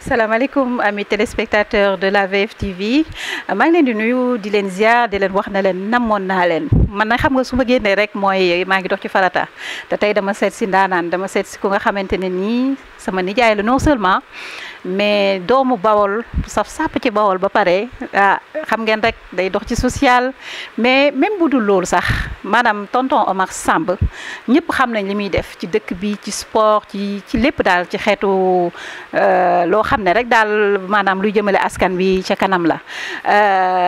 salaamaaleykum amis téléspectateurs de la VFtv maa ngi leen di nuyu di leen ziar di leen wax na leen namoon naa leen man nag xam nga su ma génnee rek mooy maa ngi dox ci farata te tey dama seet si ndaanaan dama seet si ku nga xamante ne nii sama nijaay la non seulement mais doomu Bawol saf sàpp ci Bawol ba pare xam ngeen rek day dox ci social mais même bu dul loolu sax maanaam tonton Omar Samb ñëpp xam nañ li muy def ci dëkk bi ci sport ci lépp daal ci xeetu loo xam ne rek daal maanaam luy jëmale askan bi ca kanam la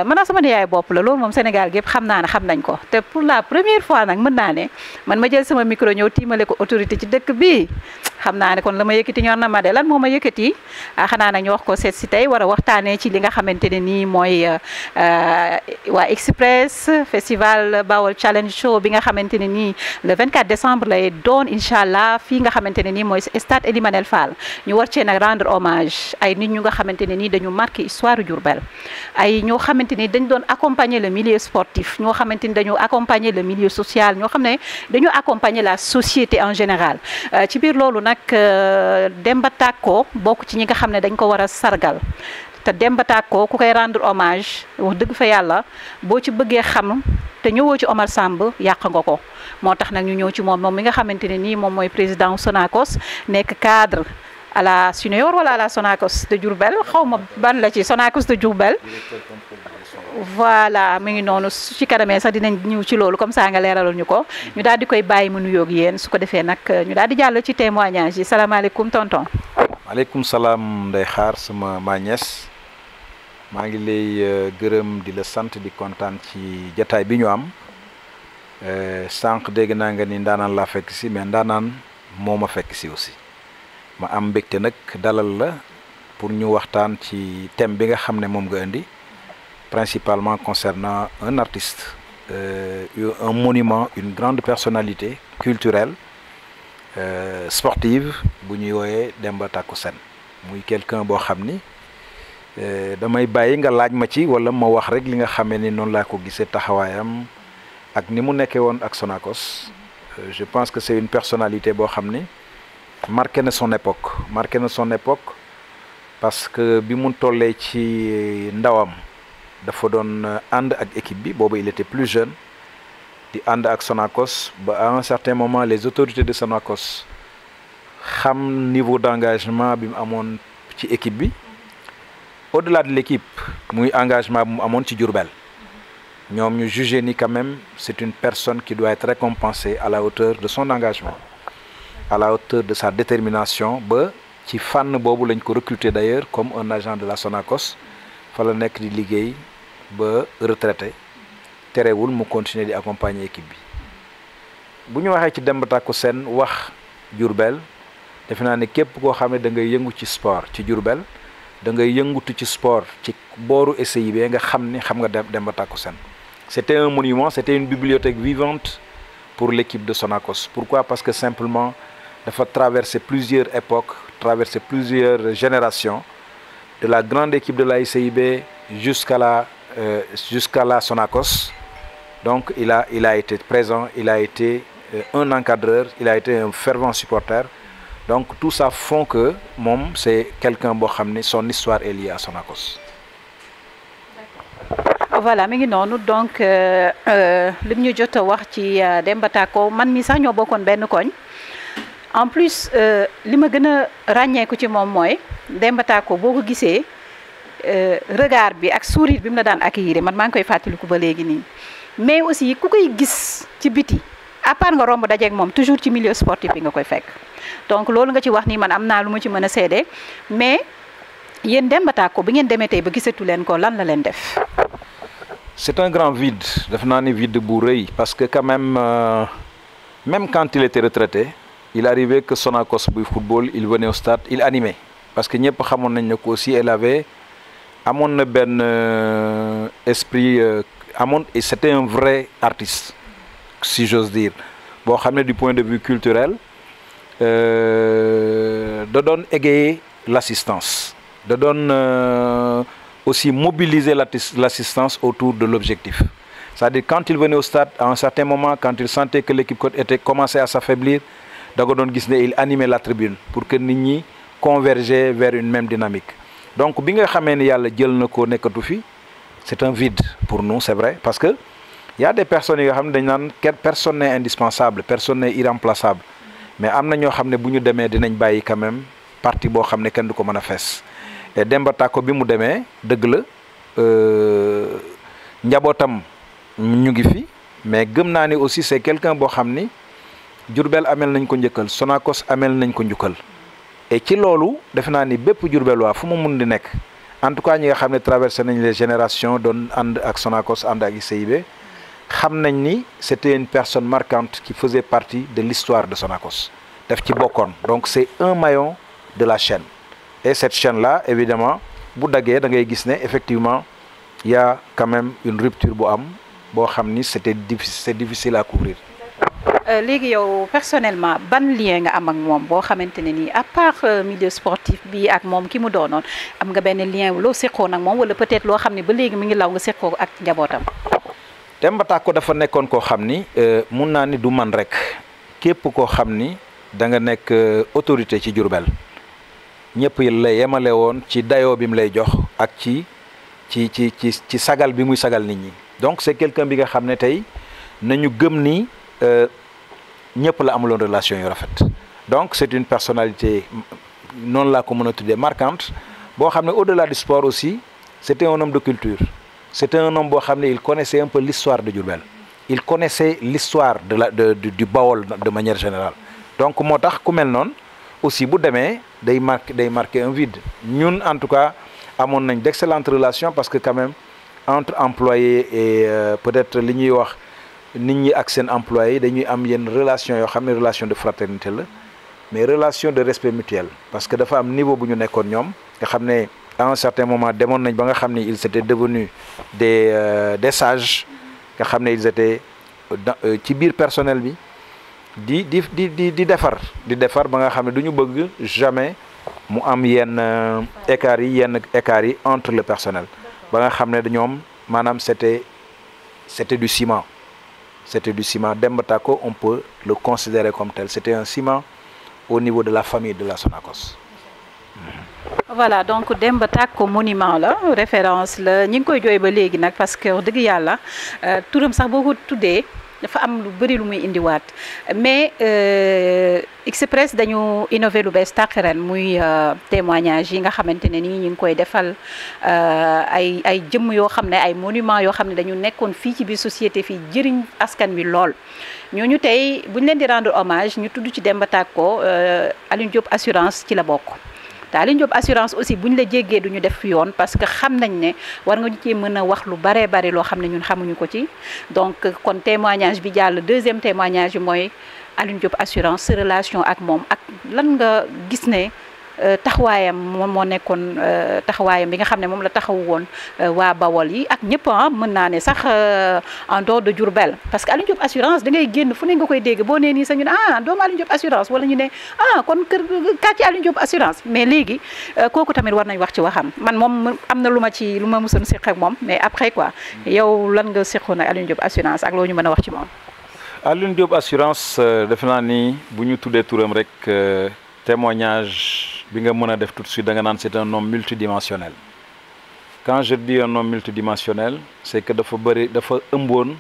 maanaam sama nijaay bopp la loolu moom Sénégal gépp xam naa ne xam nañ ko te pour la première fois nag mën naa ne man ma jël sama micro ñëw tiimale ko autorité ci dëkk bi xam naa ne kon la ma yëkkati ñor na ma de lan moo ma yëkkati xanaa na ñu wax ko seet si tey war a waxtaanee ci li nga xamante ne nii mooy waa Express festival Bawol Challenge Show bi nga xamante ne nii le 24 décembre lay doon incha allah fii nga xamante ne nii mooy stade Ely Manel Fall ñu war cee nag rendre hommage ay nit ñu nga xamante ne nii dañu marqué histoire Diourbel ay ñoo xamante ni dañ doon accompagner le milieu sportif ñoo xamante ni dañu accompagner le milieu social ñoo xam ne dañu accompagner la société en général ci biir loolu nag Demba Tàkko bokk ci ñi nga xam ne dañ ko war a sargal te Demba Tàkko ku koy rendre hommage wax dëgg fa yàlla boo ci bëggee xam te ñëwoo ci Omar Samb yàq nga ko moo tax nag ñu ñëw ci moom mi nga xamante ne nii moom mooy président Sonacos nekk cadre à la Suneor wala à la Sonacos de Diourbel xaw ma ban la ci Sonacos de Diourbel voilà mu ngi noonu su ci kanamee sax dinañ ñëw ci loolu comme ça nga leeralal ñu ko ñu daal di koy bàyyi mu nuyoog yéen su ko defee nag ñu daal di jàll ci témoignage yi salaamaaleykum tonton. maaleykum salaam Ndeye Xaar sama mañes maa ngi lay gërëm di la sant di kontaan ci jataay bi ñu am sànq dégg naa nga ni ndaanaan laa fekk si mais ndaanaan moo ma fekk si aussi ma am mbégte nag dalal la pour ñu waxtaan ci thème bi nga xam ne moom nga indi principalement concernant un artiste un monument une grande personnalité culturelle sportive bu ñuy wooyee Demba Tàkko Sène muy quelqu'un boo xam ni damay bàyyi nga laaj ma ci wala ma wax rek li nga xamee ni noonu laa ko gisee taxawaayam ak ni mu nekkee woon ak Sonacos je pense que c'est une personnalité boo xam ni marqué na son époque parce que bi mu tollee ci ndawam dafa doon ànd ak équipe bi boobu il était plus jeune di ànd ak Sonacos ba à un certain moment les autorités de Sonacos xam niveau d'engagement bi mu amoon ci équipe bi au-delà de l'équipe muy engagement bi mu amoon ci Diourbel ñoom ñu jugé ni quand même c'est une personne qui doit être récompensée à la hauteur de son engagement à la hauteur de sa détermination ba ci fànn boobu lañ ko recruter d'ailleurs comme un agent de la Sonacos fa la nekk di liggéey ba retraité terewul mu continuer di accompagner équipe bi bu ñu waxee ci Demba Tàkko Sène wax Diourbel defe naa ne képp koo xam ne da ngay yëngu ci sport ci Diourbel da ngay yëngutu ci sport ci booru SIB nga xam ni xam nga Demba Tàkko Sène c'était un monument c'était une bibliothèque vivante pour l'équipe de Sonacos pourquoi parce que simplement dafa traverser plusieurs époques traverser plusieurs générations de la grande équipe de la SIB jusqu'à la Sonacos donc il a été présent il a été un encadreur il a été un fervent supporter donc tout ça font que moom c'est quelqu'un boo xam ne son histoire est liée à Sonacos. voilà mi ngi noonu donc lim ñu jot a wax ci Demba Tàkko man mi sax ñoo bokkoon benn koñ en plus li ma gën a ràññeeku ci moom mooy Demba Tàkko boo ko gisee regard bi ak sourire bi mu la daan accueillir man maa ngi koy fàttaliku ba léegi nii mais aussi ku koy gis ci biti à part nga romb dajeeg moom toujours ci milieu sportif bi nga koy fekk donc loolu nga ci wax nii man am naa lu ma ci mën a seede mais yéen Demba Tàkko bi ngeen demee tey ba gisatu leen ko lan la leen def. c'est un grand vide def naa ni vide bu rëy parce que quand même quand il était retraité il arrivait que Sonacos buy football il venait au stade il animait parce que ñëpp xamoon nañ ne ko aussi elle avait amoon na benn esprit et c'était un vrai artiste si j'ose dire boo xam ne du point de vue culturel da doon égayer l'assistance da doon aussi mobiliser l'assistance autour de l'objectif c'est-à-dire quand il venait au stade à un certain moment quand il sentait que l'équipe était commençait à s'affaiblir da nga doon gis ne il animait la tribune pour que nit ñi converger vers une même dynamique. Donc bi nga xamee ni yàlla jël na ko nekkatu fi c'est un vide pour nous, c'est vrai, parce que il y a des personnes yi nga xam ne dañ naan personne n'est indispensable, personne n'est irremplaçable, mais am na ñoo xam ne bu ñu demee dinañ bàyyi quand même partie boo xam ne kenn du ko mën a fees. Et Demba Tako bi mu demee dëgg la njabootam ñu ngi fi, mais gëm naa ni aussi c'est quelqu'un boo xam ni Diourbel amel nañ ko njëkkal, Sonacos amel nañ ko njukkal. Et ci loolu defe naa ni bépp Diourbellois fu mu mun di nekk, en tout cas ñi nga xam ne traversé nañ les générations doon ànd ak Sonacos ànd ak ICIB, xam nañ ni c'était une personne marquante qui faisait partie de l'histoire de Sonacos daf ci bokkoon. Donc c'est un maillon de la chaîne, et cette chaîne là évidemment bu daggee da ngay gis ne effectivement il y a quand même une rupture bu am boo xam ni c'est difficile à couvrir. léegi yow personnellement ban lien nga am ak moom boo xamante ne nii à part milieu sportif bi ak moom ki mu doonoon, am nga benn lien loo seqoon ak moom, wala peut-être loo xam ne ba léegi mi ngi law nga seqoo ak njabootam? Demba Tako dafa nekkoon koo xam ni mun naa ni du man rek, képp koo xam ni da nga nekk autorité ci Diourbel ñëpp la yemale woon ci dayoo bi mu lay jox ak ci sagal bi muy sagal nit ñi. Donc c'est quelqu'un bi nga xam ne tey nañu gëm ni ñëpp la amuloon relation yu rafet. Donc c'est une personnalité noonu laa ko mën a tuddee marquante boo xam ne au-delà du sport aussi c'était un homme de culture. C'était un homme boo xam ne il connaissait un peu l'histoire de Diourbel, il connaissait l'histoire du Bawol de manière générale. Donc moo tax ku mel noonu aussi bu demee day marquer un vide. Ñun en tout cas amoon nañ d'excellentes relations, parce que quand même entre employés et peut-être li ñuy wax nit ñi ak seen employés dañuy am yenn relation yoo xam ne relation de fraternité la, mais relation de respect mutuel, parce que dafa am niveau bu ñu nekkoon ñoom nga xam ne à un certain moment demoon nañ ba nga xam ne ils étaient devenus des sages, nga xam ne ils étaient ci biir personnel bi di defar ba nga xam ne du ñu bëgg jamais mu am yenn écarts yi entre le personnel, ba nga xam ne ñoom maanaam c'était du ciment. C'était du ciment. Demba Tako, on peut le considérer comme tel. C'était un ciment au niveau de la famille de la Sonacos. Voilà, donc Demba Tako monument la, référence la, ñi ngi koy jooy ba léegi nag, parce que wax dëgg yàlla turam sax boo ko tuddee dafa am lu bëri lu muy indiwaat. Mais Express dañu innové lu bees tàq ren, muy témoignage yi nga xamante ne nii ñu ngi koy defal ay jëmm yoo xam ne ay monument yoo xam ne dañu nekkoon fii ci biir société fii jëriñ askan wi lool. ñooñu tey bu ñu leen di rendre hommage ñu tudd ci Demba Tako, Alioune Diop assurance ci la bokk. te Alioune Diop assurance aussi bu ñu la jéggee du ñu def yoon, parce que xam nañ ne war nga ñu cee mën a wax lu baree bari loo xam ne ñun xamuñu ko ci. Donc kon témoignage bi jàll, deuxième témoignage bi mooy Alioune Diop assurance, sa relation ak moom, ak lan nga gis ne taxawaayam moom moo nekkoon taxawaayam bi nga xam ne moom la taxawu woon waa Bawol yi ak ñëpp mën naa ne sax en dehors de Diourbel, parce que Alioune Diop assurance da ngay génn fu ne nga koy dégg, boo nee nii sax ñu ne doomu Alioune Diop assurance, wala ñu ne kon kër quartier Alioune Diop assurance. Mais léegi kooku tamit war nañ wax ci waxam. Man moom am na lu ma mësoon seq ak moom, mais après quoi yow lan nga seqoon ak Alioune Diop assurance ak loo ñu mën a wax ci moom? Alioune Diop assurance defe naa ni bu ñu tuddee turam rek témoignage bi nga mën a def tout de suite da nga naan c'est un homme multidimensionnel. Quand je dis un homme multidimensionnel, c'est que dafa ëmboon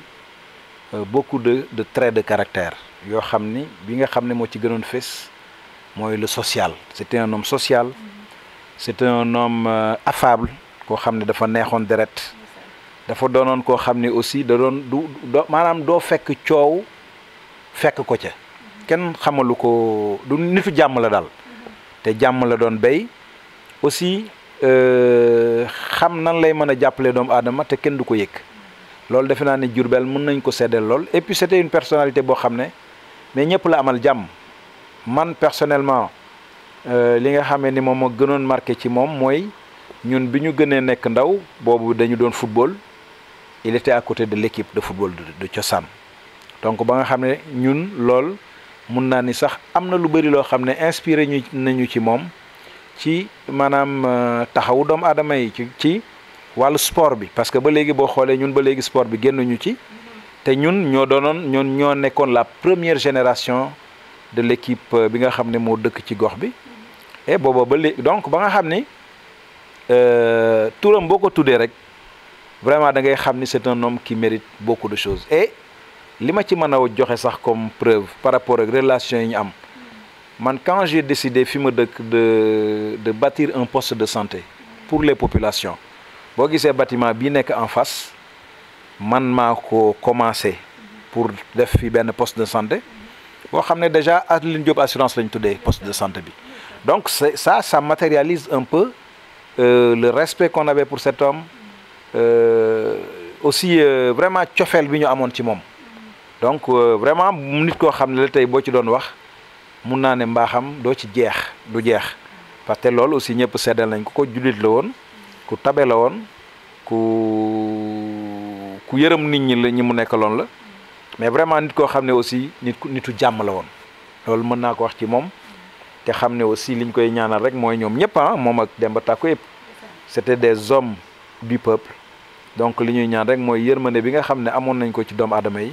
beaucoup de traits de caractère yoo xam ni bi nga xam ne moo ci gënoon fés mooy le social. C'était un homme social, c'était un homme affable koo xam ne dafa neexoon deret, dafa doonoon koo xam ne aussi da doon maanaam doo fekk coow fekk ko ca, kenn xamalu ko, du nitu jàmm la daal. te jàmm la doon béy aussi, xam nan lay mën a jàppale doomu aadama te kenn du ko yëg. loolu defe naa ne Diourbel mën nañ ko seddeel lool. Et puis c'était une personnalité boo xam ne mais ñëpp la amal jàmm. Man personnellement li nga xamee ni moom moo gënoon marqué ci moom mooy ñun bi ñu gënee nekk ndaw boobu dañu doon football, il était à côté de l'équipe de football de Cosaan. Donc ba nga xam ne ñun lool mun naa ni sax am na lu bëri loo xam ne inspiré nañu ci moom, ci maanaam taxawu doomu aadama yi ci wàllu sport bi, parce que ba léegi boo xoolee ñun ba léegi sport bi génnuñu ci, te ñun ñoo nekkoon la première génération de l'équipe bi nga xam ne moo dëkk ci gox bi. et booba ba léegi donc ba nga xam ni turam boo ko tuddee rek vraiment da ngay xam ni c'est un homme qui mérite beaucoup de choses. Et li ma ci mën a joxe sax comme preuve par rapport ak relation yi ñu am man quand j'ai décidé fi ma dëkk de bâtir un poste de santé pour les populations boo gisee bâtiment bii nekk en face man maa ko commencé pour def fi benn poste de santé boo xam ne déjà Adeline Diop assurance lañ tuddee poste de santé bi. Donc ça matérialise un peu le respect qu'on avait pour cet homme, aussi vraiment cofeel bi ñu amoon ci moom. Donc vraiment nit koo xam ne la tey boo ci doon wax mun naa ne mbaaxam doo ci jeex du jeex parce que loolu aussi ñëpp seddal nañ ko jullit la woon ku tabe la woon ku yërëm nit ñi la ñi mu nekkaloon la mais vraiment nit koo xam ne aussi nitu jàmm la woon loolu mën naa ko wax ci moom. te xam ne aussi liñ koy ñaanal rek mooy ñoom ñëpp moom ak Demba Tàkko yëpp c'était des hommes du peuple donc li ñuy ñaan rek mooy yërmande bi nga xam ne amoon nañ ko ci doomu aadama yi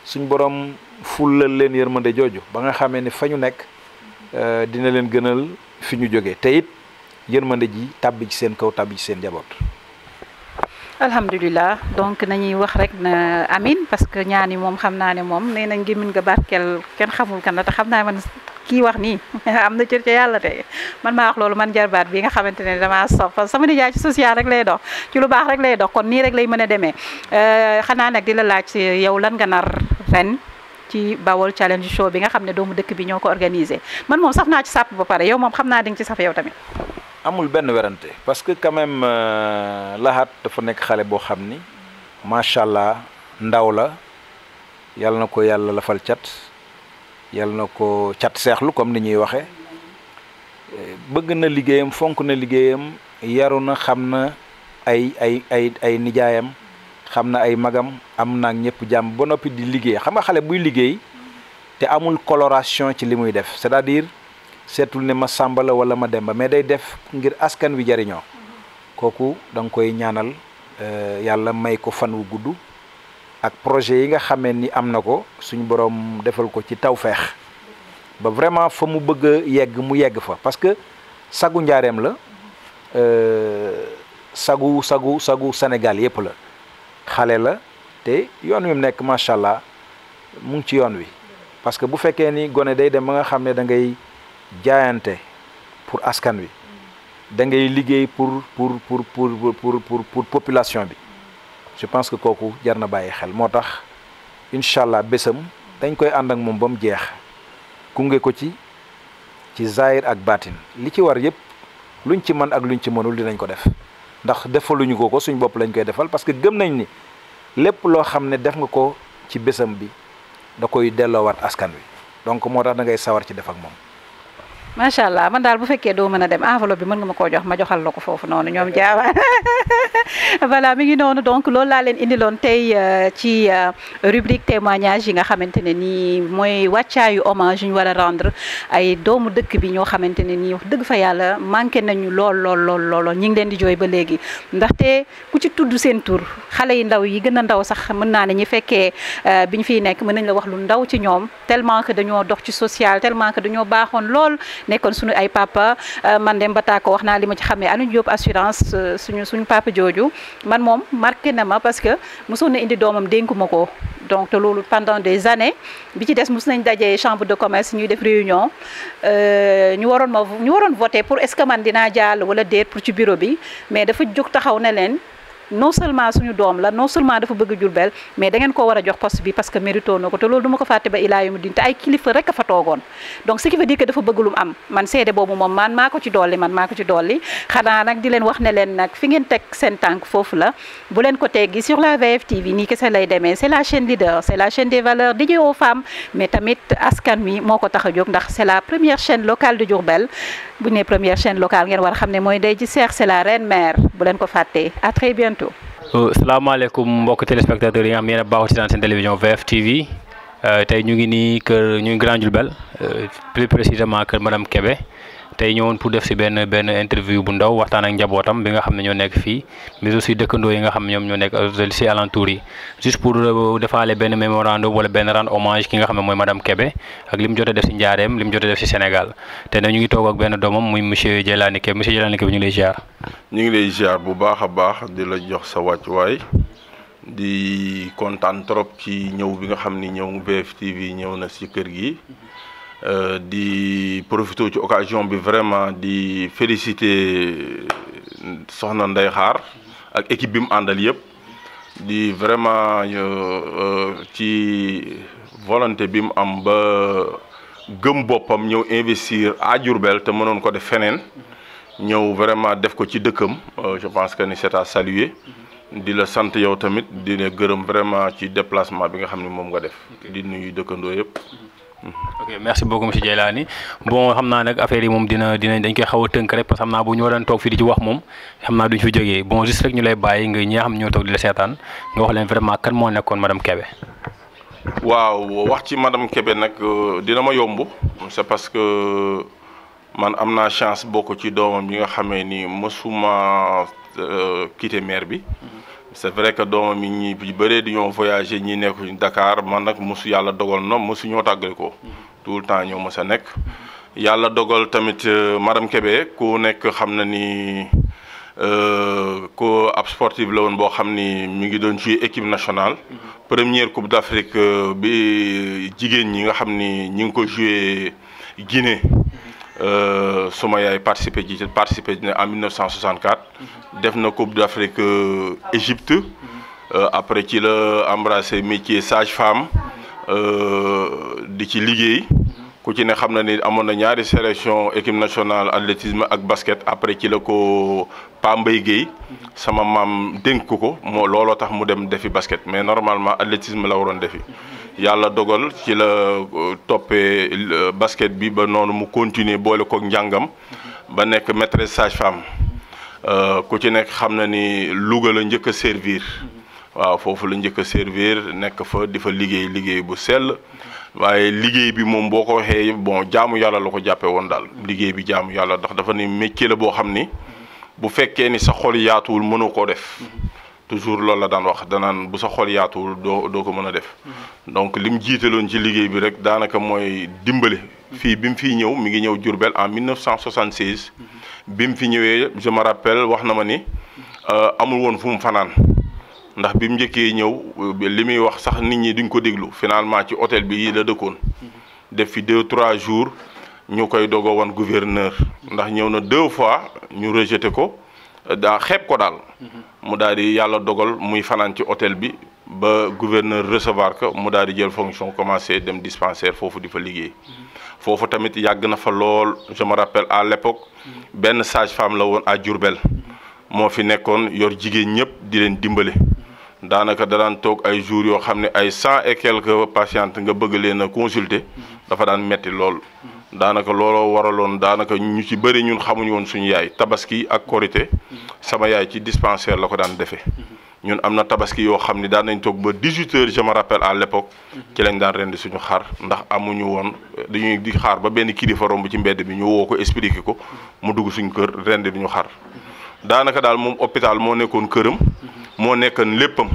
suñ borom fullal leen yërmande jooju ba nga xamee ni fa ñu nekk dina leen gënal fi ñu jógee te it yërmande ji tàbbi ci seen kaw tàbbi ci seen njaboot. alhamdulilah donc nañuy wax rek na amin parce que ñaan yi moom xam naa ne moom nee nañ ngi min nga barkeel kenn xamul kan la te xam naa man kii wax nii am na cër ca yàlla te man maa wax loolu man jarbaat bi nga xamante ne damaa sof sama nijaay ci social rek lay dox ci lu baax rek lay dox kon nii rek lay mën a demee xanaa nag di la laaj yow lan nga nar ren ci Bawol Challenge Show bi nga xam ne doomu dëkk bi ñoo ko organisé man moom saf naa ci sàpp ba pare yow moom xam naa di nga ci saf yow tamit. amul benn werante parce que quand même Lahat dafa nekk xale boo xam ni macha allah ndaw la yàlla na ko yàlla lafal cat yàlla na ko cat seexlu comme ni ñuy waxee bëgg na liggéeyam fonk na liggéeyam yaru na xam na ay nijaayam xam na ay magam am naag ñëpp jàmm ba noppi di liggéey xam nga xale buy liggéey te amul coloration ci li muy def c'est-à-dire seetul ne ma Samba la wala ma Demba mais day def ngir askan wi jariñoo kooku da nga koy ñaanal yàlla may ko fan wu gudd ak projet yi nga xamee ni am na ko suñu borom defal ko ci tawfeex ba vraiment fa mu bëgg a yegg mu yegg fa parce que sagu njaareem la sagu Sénégal yépp la xale la te yoon wi mu nekk macha allah mu ngi ci yoon wi parce que bu fekkee ni gone day dem ba nga xam ne da ngay jaayante pour askan wi da ngay liggéey pour population bi je pense que kooku jar na bàyyi xel moo tax incha allah bésam dañ koy ànd ak moom ba mu jeex gunge ko ci zahir ak baatin li ci war yëpp luñ ci mën ak luñ ci mënul dinañ ko def ndax defaluñu ko suñ bopp lañ koy defal parce que gëm nañ ni lépp loo xam ne def nga ko ci bésam bi da koy delloowaat askan wi donc moo tax da ngay sawar ci def ak moom. macha allah man daal bu fekkee doo mën a dem enveloppe bi mën nga ma koo jox ma joxal la ko foofu noonu ñoom jaawaan voilà mi ngi noonu donc loolu laa leen indiloon tey ci rubrique témoignage yi nga xamante ne nii mooy wàccaayu hommage yu ñu war a rendre ay doomu dëkk bi ñoo xamante ne nii wax dëgg fa yàlla manqué nañu lool ñi ngi leen di jooy ba léegi ndaxte ku ci tudd seen tur xale yi ndaw yi gën a ndaw sax mën naa ne ñi fekkee bi ñu fiy nekk mën nañ la wax lu ndaw ci ñoom tellement que dañoo dox ci social tellement que dañoo baaxoon lool nekkoon suñu ay papa man Demba Tàkko wax naa li ma ci xamee Aline Diop assurance suñu papa jooju man moom marqué na ma parce que mosoon na indi doomam dénku ma ko donc te loolu pendant des années bi ci des mos nañ dajee chambre de commerce ñuy def réunion ñu waroon voter pour est-ce que man dinaa jàll wala déet pour ci bureau bi mais dafa jóg taxaw ne leen non seulement suñu doom la non seulement dafa bëgg Diourbel mais da ngeen ko war a jox poste bi parce que mérito na ko te loolu du ma ko fàtte ba ilaa yu mu din te ay kilifa rek a fa toogoon donc ce qui veut dire que dafa bëgg lu mu am man seede boobu moom maa ko ci dolli xanaa nag di leen wax ne leen nag fi ngeen teg seen tànk foofu la bu leen ko teggi sur la VFtv nii kese lay demee c'est la chaîne leader c'est la chaîne des valeurs dédiée aux femmes mais tamit askan wi moo ko tax a jóg ndax c'est la première chaîne locale de Diourbel bu ne première chaîne locale ngeen war a xam ne mooy Ndeye Ji Seex c'est la reine mère bu leen ko fàttee à très bientôt. salaamaaleykum mbokk téléspectateurs yi nga xam yéen a baaxoo ci seen télévision VFtv tey ñu ngi nii ñu ngi Grand Diourbel plus précisément kër madame Kébé tey ñëwoon pour def si benn interview bu ndaw waxtaan ak njabootam bi nga xam ne ñoo nekk fii mais aussi dëkkandoo yi nga xam ne ñoom ñoo nekk si alentour yi juste pour defaale benn mémorandum wala benn rendre hommage ki nga xam ne mooy madame Kébé ak li mu jot a def si Njaareem li mu jot a def si Sénégal te ne ñu ngi toog ak benn doomam muy monsieur Dieylani Kébé monsieur Dieylani Kébé ñu ngi lay ziar. ñu ngi lay ziar bu baax a baax di la jox sa wàccuwaay di kontaan trop ci ñëw bi nga xam ni ñëw VFtv ñëw na si kër gi. di profité ci occasion bi vraiment di féliciter soxna Ndeye Xaar ak équipe bi mu àndal yëpp di vraiment ci volonté bi mu am ba gëm boppam ñëw investir à Diourbel te mënoon ko def feneen ñëw vraiment def ko ci dëkkam je pense que ni c'est à saluer di la sant yow tamit di la gërëm vraiment ci déplacement bi nga xam ne moom nga def di nuyu dëkkandoo yëpp. ok merci beaucoup monsieur Dieylani bon xam naa nag affaire yi moom dañ koy xaw a tënk rek parce que xam naa bu ñu waroon toog fii di ci wax moom xam naa duñ fi jógee bon juste rek ñu lay bàyyi nga ñi nga xam ne ñoo toog di la seetaan nga wax leen vraiment kan moo nekkoon madame Kébé. waaw wax ci madame Kébé nag dina ma yomb c'est parce que man am naa chance bokk ci doomam yi nga xamee ni mësuma quitté maire bi. c'est vrai que doomam yi ñi bëree di ñoo voyager ñi nekk Dakar man nag mosu yàlla dogal na mosu ñoo tàggale ko tout le temps ñoo mës a nekk yàlla dogal tamit madame Kébé ku nekk xam na ni ko ab sportive la woon boo xam ni mi ngi doon jouer équipe nationale première coupe d'Afrique bi jigéen ñi nga xam ni ñi ngi ko jouer Guinée suma yaay participé en 1964 def na coupe d'Afrique Égypte après ci la embrassé métier sage-femme di ci liggéey ku ci ne xam na ni amoon na ñaari sélection équipe nationale athlétisme ak basket après ci la ko Pa Mbaye Guèye sama maam dénk ko moo looloo tax mu dem defi basket mais normalement athlétisme la waroon defi yàlla dogal ci la toppee basket bi ba noonu mu continuer boole kook njàngam ba nekk maîtresse sage-femme ku ci nekk xam na ni Louga la njëkk a servir waaw foofu la njëkk a servir nekk fa di fa liggéey bu sell waaye liggéey bi moom boo ko waxee bon jaamu yàlla la ko jàppee woon daal liggéey bi jaamu yàlla ndax dafa ni métier la boo xam ni bu fekkee ni sa xol yaatuwul mënoo koo def toujours loolu la daan wax danaan bu sa xol yaatuwul doo ko mën a def donc li mu jiitaloon ci liggéey bi rek daanaka mooy dimbale fii bi mu fiy ñëw mi ngi ñëw Diourbel en 1976 bi mu fi ñëwee je me rappelle wax na ma ni amul woon fu mu fanaan ndax bi mu njëkkee ñëw li muy wax sax nit ñi duñ ko déglu finalement ci hôtel bi la dëkkoon def fi 2-3 jours ñu koy dogo wan gouverneur ndax ñëw na 2 fois ñu rejeté ko daa xeeb ko daal mu daal di yàlla dogal muy fanaan ci hôtel bi ba gouverneur recevoir ko mu daal di jël fonction commencé dem dispensaire foofu di fa liggéey foofu tamit yàgg na fa lool je me rappelle à l'époque benn sage-femme la woon à Diourbel moo fi nekkoon yor jigéen ñëpp di leen dimbale daanaka daan toog ay jours yoo xam ne ay 100 et quelques patientes nga bëgg leen a consulter dafa daan metti lool daanaka looloo waraloon daanaka ñu ci bëri ñun xamuñu woon suñu yaay tabaski ak korité sama yaay ci dispensaire la ko daan defee ñun am na tabaski yoo xam ni daan nañ toog ba 18h je me rappelle à l'époque ci lañ daan rendi suñu xar ndax amuñu woon dañuy di xaar ba benn kilifa romb ci mbedd bi ñu woo ko expliquer ko mu dugg suñu kër rendi duñu xar daanaka daal moom hôpital moo nekkoon këram moo nekkoon léppam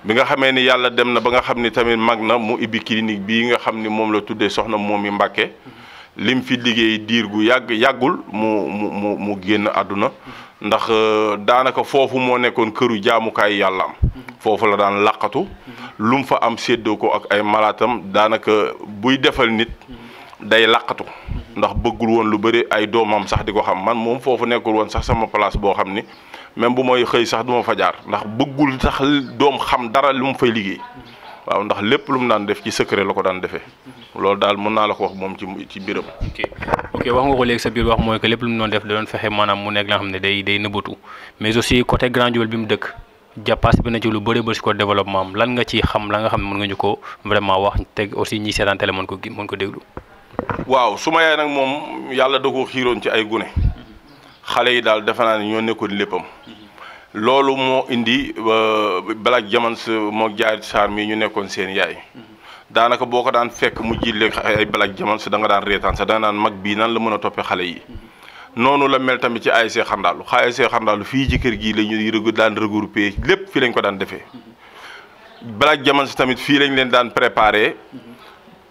bi nga xamee ni yàlla dem na ba nga xam ni tamit mag na mu ibbi clinique bii nga xam ni moom la tuddee soxna Momy Mbacké lim fi liggéey diir gu yàggul mu génn àdduna ndax daanaka foofu moo nekkoon këru jaamukaay yàlla am foofu la daan laqatu lu mu fa am séddoo ko ak ay malaatam daanaka buy defal nit day laqatu ndax bëggul woon lu bëri ay doomam sax di ko xam man moom foofu nekkul woon sax sama place boo xam ni même bu may xëy sax du ma fa jaar ndax bëggul sax doom xam dara lu mu fay liggéey waaw ndax lépp lu mu daan def ci secret la ko daan defee loolu daal mën naa la ko wax moom ci biiram. ok wax nga ko léegi sa biir wax mooy que lépp lu mu doon def da doon fexe maanaam mu nekk la nga xam ne day nëbbatu mais aussi côté Grand Diourbel bi mu dëkk jàppaas bi na ci lu bëri ba si ko développement am lan nga ci xam la nga xam ne mën nga ñu ko vraiment wax teg aussi ñi seetaan télé mën ko déglu. waaw su ma yaay nag moom yàlla da ko xiiroon ci ay gune xale yi daal defe naa ne ñoo nekkoon léppam loolu moo indi Black Diamonds moo Jaari Sarr mi ñu nekkoon seen yaay daanaka boo ko daan fekk mu jiitleeg ay Black Diamonds da nga daan reetaan sax da nga naan mag bii nan la mën a toppee xale yi. noonu la mel tamit ci ASC Xandaalu ASC Xandaalu fii ci kër gii la ñuy daan regroupé lépp fii lañ ko daan defee. Black Diamonds tamit fii lañ leen daan préparé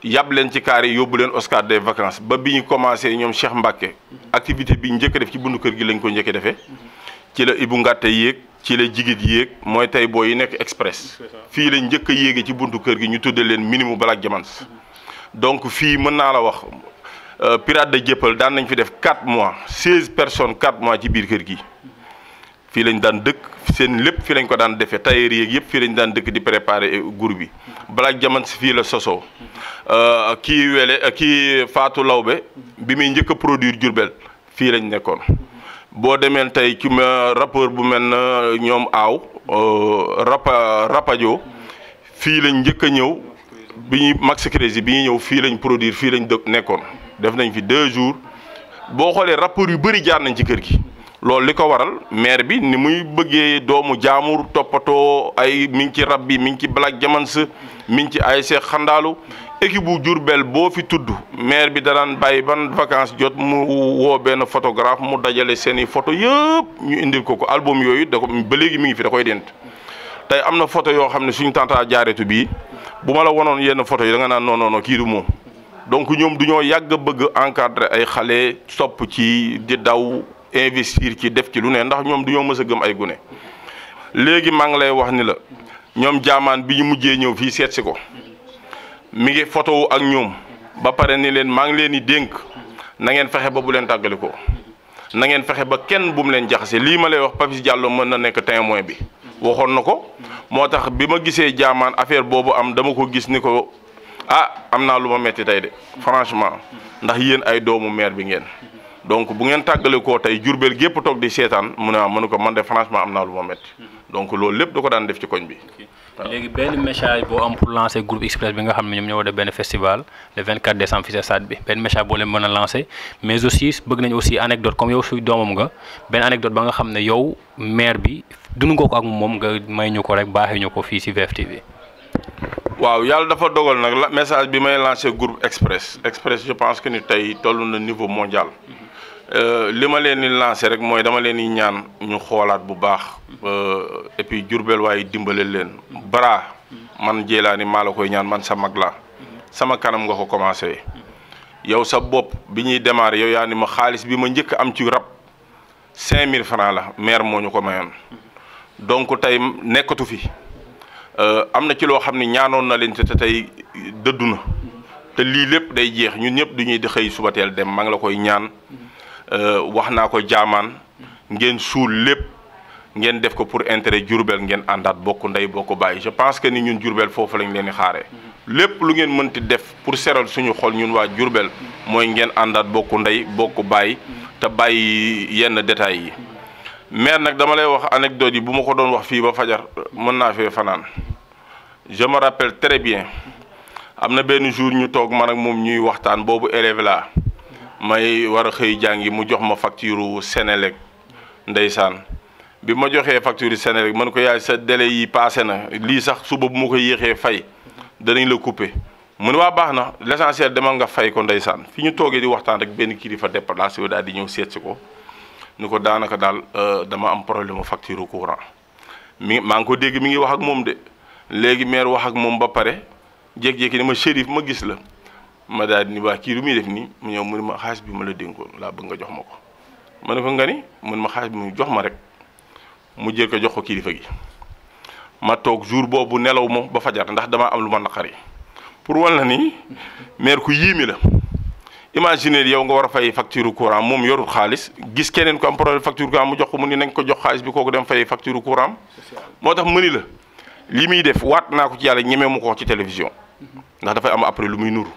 yàbb leen ci kaar yi yóbbu leen Oscar des vacances ba bi ñu commencé ñoom Cheikh Mbacke activité bi ñu njëkk a def ci bundu kër gi lañ ko njëkk a defee. ci la Ibou Ngatte yéeg ci la jigit yéeg mooy tey boo yi nekk express fii lañ njëkk a yéege ci buntu kër gi ñu tuddee leen minimum Black Diamonds. donc fii mën naa la wax pirate de Dieuppeul daan nañ fi def 4 mois 16 personnes 4 mois ci biir kër gi. fii lañ daan dëkk seen lépp fii lañ ko daan defee tailleur yeeg yëpp fii lañ daan dëkk di préparer groupe bi Black Diamonds fii la sosoo kii Fatou Lawbe bi muy njëkk a produire Diourbel fii lañ nekkoon. boo demee tey ci rappeur bu mel na ñoom aaw rapajo fii lañ njëkk a ñëw bi ñuy Max Crazy bi ñuy ñëw fii lañ produire fii lañ dëkk nekkoon def nañ fi 2 jours boo xoolee rappeur yu bëri jaar nañ ci kër gi. loolu li ko waral maire bi ni muy bëggee doomu jaamur toppatoo ay mi ngi ci rab bi mi ngi ci Black Diamonds mi ngi ci ASC Xandaalu équipe bu Diourbel boo fi tudd maire bi danaan bàyyi ban vacances jot mu woo benn photographe mu dajale seeni photo yëpp ñu indil ko album yooyu da ko ba léegi mi ngi fi da koy dent tey am na photo yoo xam ne suñu tanta jaaretu bii bu ma la wonoon yenn photo yi da nga naan non kii du moom donc ñoom du ñoo yàgg a bëgg encadrer ay xale topp ci di daw investir ci def ci lu ne ndax ñoom du ñoo mës a gëm ay gune léegi maa ngi lay wax ni la ñoom jaamaan bi ñu mujjee ñëw fii seet si ko mi ngi photo ak ñoom ba pare ni leen maa ngi leen di dénk na ngeen fexe ba bu leen tàggali ko na ngeen fexe ba kenn bu mu leen jaxase lii ma lay wax Papis Diallo mën na nekk témoin bi waxoon na ko moo tax bi ma gisee jaamaan affaire boobu am dama ko gis ni ko am naa lu ma metti tey de franchement ndax yéen ay doomu maire bi ngeen donc bu ngeen tàggale koo tey Diourbel gépp toog di seetaan mu ne ko man de franchement am naa lu ma metti donc loolu lépp da ko daan def ci koñ bi. léegi benn message boo am pour lancer groupe Express bi nga xam ne ñoom ñoo war a def benn festival le 24 décembre fii ci stade bi benn message boo leen mën a lancer mais aussi bëgg nañ aussi anecdote comme yow suy doomam nga benn anecdote ba nga xam ne yow maire bi dund nga ko ak moom nga may ñu ko rek baaxee ñu ko fii ci VFtv. waaw yàlla dafa dogal nag la message bi may lancer groupe Express je pense que ni tey toll na niveau mondial. li ma leen di lancer rek mooy dama leen di ñaan ñu xoolaat bu baax et puis Diourbel waaye dimbale leen bara man Jeylaani maa la koy ñaan man sa mag la sama kanam nga ko commencé yow sa bopp bi ñuy démarrer yow yaa ni ma xaalis bi ma njëkk am ci rab 5000 francs la maire moo ñu ko mayoon donc tey nekkatu fi am na ci loo xam ne ñaanoon na leen te tey dëddu na te lii lépp day jeex ñun ñëpp du ñuy di xëy suba teel dem maa ngi la koy ñaan wax naa ko jaamaan ngeen suul lépp ngeen def ko pour intérêt Diourbel ngeen àndaat bokk ndey bokk bàyyi je pense que ni ñun Diourbel foofu lañ leen di xaaree lépp lu ngeen mënti def pour seral suñu xol ñun waa Diourbel mooy ngeen àndaat bokk ndey bokk bàyyi te bàyyi yenn détails yi mais nag dama lay wax anecdote yi bu ma ko doon wax fii ba fajar mën naa fee fanaan je me rappelle très bien am na benn jour ñu toog man ak moom ñuy waxtaan boobu élève la may war a xëy jàngi mu jox ma facture Sénélec ndeysaan bi ma joxee facture Sénélec man ko yaay sa délai yi passé na lii sax suba bu ma ko yéexee fay danañ la couper mu ne waa baax na l'essentiel demal nga fay ko ndeysaan fi ñu toogee di waxtaan rek benn kilifa déplacé daal di ñëw seet si ko ni ko daanaka daal dama am problème facture courant maa ngi ko dégg mi ngi wax ak moom de léegi maire wax ak moom ba pare jékki-jékki ni ma Chérif ma gis la ma daal di ni waa kii lu muy def nii mu ñëw mu ne ma xaalis bi ma la dénkoon laa bëgg nga jox ma ko ma ne ko nga ni mu ne ma xaalis bi mu jox ma rek mu jël ko jox ko kilifa gi ma toog jour boobu nelaw ma ba fajar ndax damaa am lu ma naqari pour wal na ni maire ku yéemi la imaginer yow nga war a fay facture courant moom yorul xaalis gis keneen ko am problème facture courant mu jox ko mu ni nañ ko jox xaalis bi kooku dem fay facture courant moo tax mëni la li muy def waat naa ko ci yàlla ñemee mu ko ci télévision ndax dafay am après lu muy nuru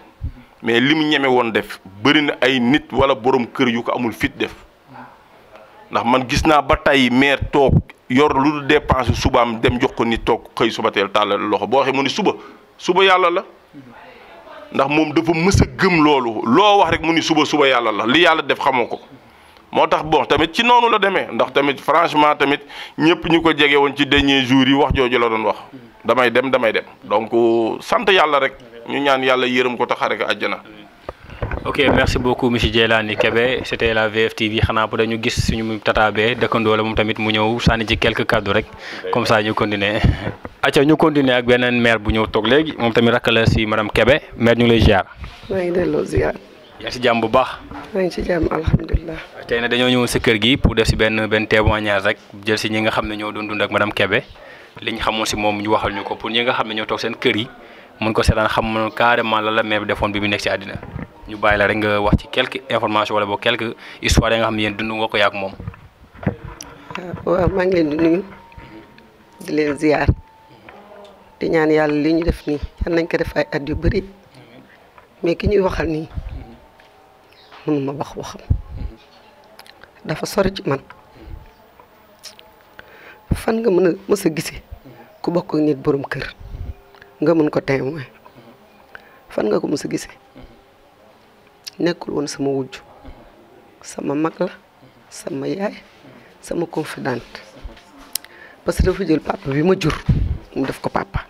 mais li mu ñeme woon def bëri na ay nit wala borom kër yu ko amul fit def ndax man gis naa ba tey maire toog yor lu dul dépense subaam dem jox ko nit toog xëy suba teel tàllal loxo boo waxee mu ni suba yàlla la ndax moom dafa mës a gëm loolu loo wax rek mu ni suba yàlla la li yàlla def xamoo ko moo tax bon tamit ci noonu la demee ndax tamit franchement tamit ñëpp ñu ko jege woon ci dernier jour yi wax jooju la doon wax damay dem donc sant yàlla rek ñu ñaan yàlla yërëm ko taxare ko àjjana. ok merci beaucoup monsieur Dieylani Kébé c'était la VFtv xanaa peut ñu gis suñu tata bee dëkkandoo la moom tamit mu ñëw sànni ci quelques kàddu rek comme ça ñu continuer. acca ñu continuer ak beneen maire bu ñëw toog léegi moom tamit rakk la si madame Kébé maire ñu ngi lay ziar. maa ngi delloo ziar. yaa ngi si jàmm bu baax. maa ngi ci jàmm alhamdulilah. tey nag dañoo ñëw sa kër gi pour def si benn témoignage rek jël si ñi nga xam ne ñoo doon dund ak madame Kébé li ñu xamoon si moom ñu waxal ñu ko pour ñi nga xam ne ñoo toog seen kër yi mën ko seetaan xam carrément la la maire bi defoon bi mu nekk si àddina ñu bàyyi la rek nga wax ci quelques informations wala boog quelques histoires yi nga xam ne yéen dund nga ko yaak moom. waaw maa ngi leen di nuyu di leen ziar di ñaan yàlla li ñu def nii yal nañ ko def ay at yu bëri mais ki ñuy waxal nii mënuma wax waxam dafa sori ci man fan nga mën a mës a gisee ku bokk ak nit borom kër nga mën ko témoin fan nga ko mës a gisee. nekkul woon sama wujj sama mag la sama yaay sama confidente parce que dafa jël papa bi ma jur mu def ko papa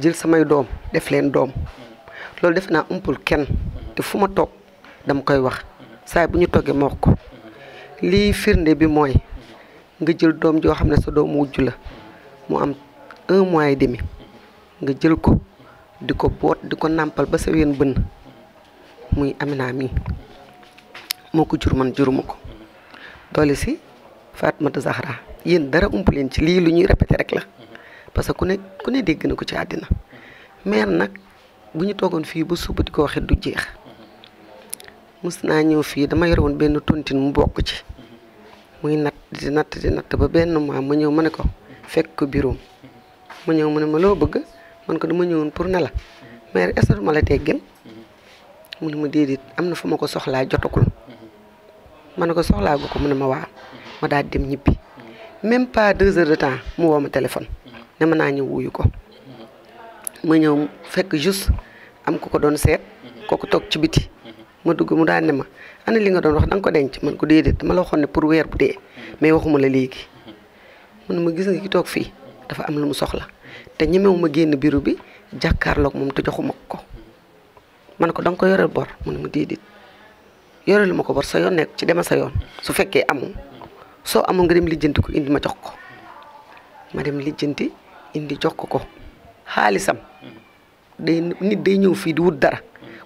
jël samay doom def leen doom loolu defe naa umpul kenn te fu ma toog dama koy wax saa bu ñu toggee ma wax ko lii firnde bi mooy nga jël doom joo xam ne sa doom wujj la mu am 1 mois et demi nga jël ko di ko boot di ko nàmpal ba sa ween bënn muy Amina mi moo ko jur man juruma ko doole si Fatmata Zahra yéen dara ump leen ci lii lu ñuy répété rek la parce que ku ne dégg na ko ci àddina maire nag bu ñu toogoon fii ba suba di ko waxee du jeex mus naa ñëw fii dama yore woon benn tontine mu bokk ci muy natt di natt ba benn mois ma ñëw ma ne ko fekk ko bureau ma ñëw mu ne ma loo bëgg man ko dama ñëwoon pour ne la maire est-ce que ma la teggeel mu ne ma déedéet am na fu ma ko soxlaa jotagul ma ne ko soxlaa gu ko mu ne ma waaw ma daal dem ñibbi même pas 2 heures de temps mu woo ma téléphone ne ma naa ñëw wuyu ko ma ñëw fekk juste am ku ko doon seet kooku toog ci biti ma dugg mu daal ne ma ana li nga doon wax da nga ko denc man ko déedéet dama la waxoon ne pour weer bu dee mais waxuma la léegi mu ne ma gis nga ki toog fii dafa am lu mu soxla te ñemewu ma génn bureau bi jàkkaarloog moom te joxuma ko. ma ne ko da nga ko yoreel bor mu ne ma déedéet yorelu ma ko bor sa yoon nekk ci dema sa yoon su fekkee amul soo amul nga dem lijjanti ko indi ma jox ko ma dem lijjanti indi jox ko xaalisam nit day ñëw fii di wut dara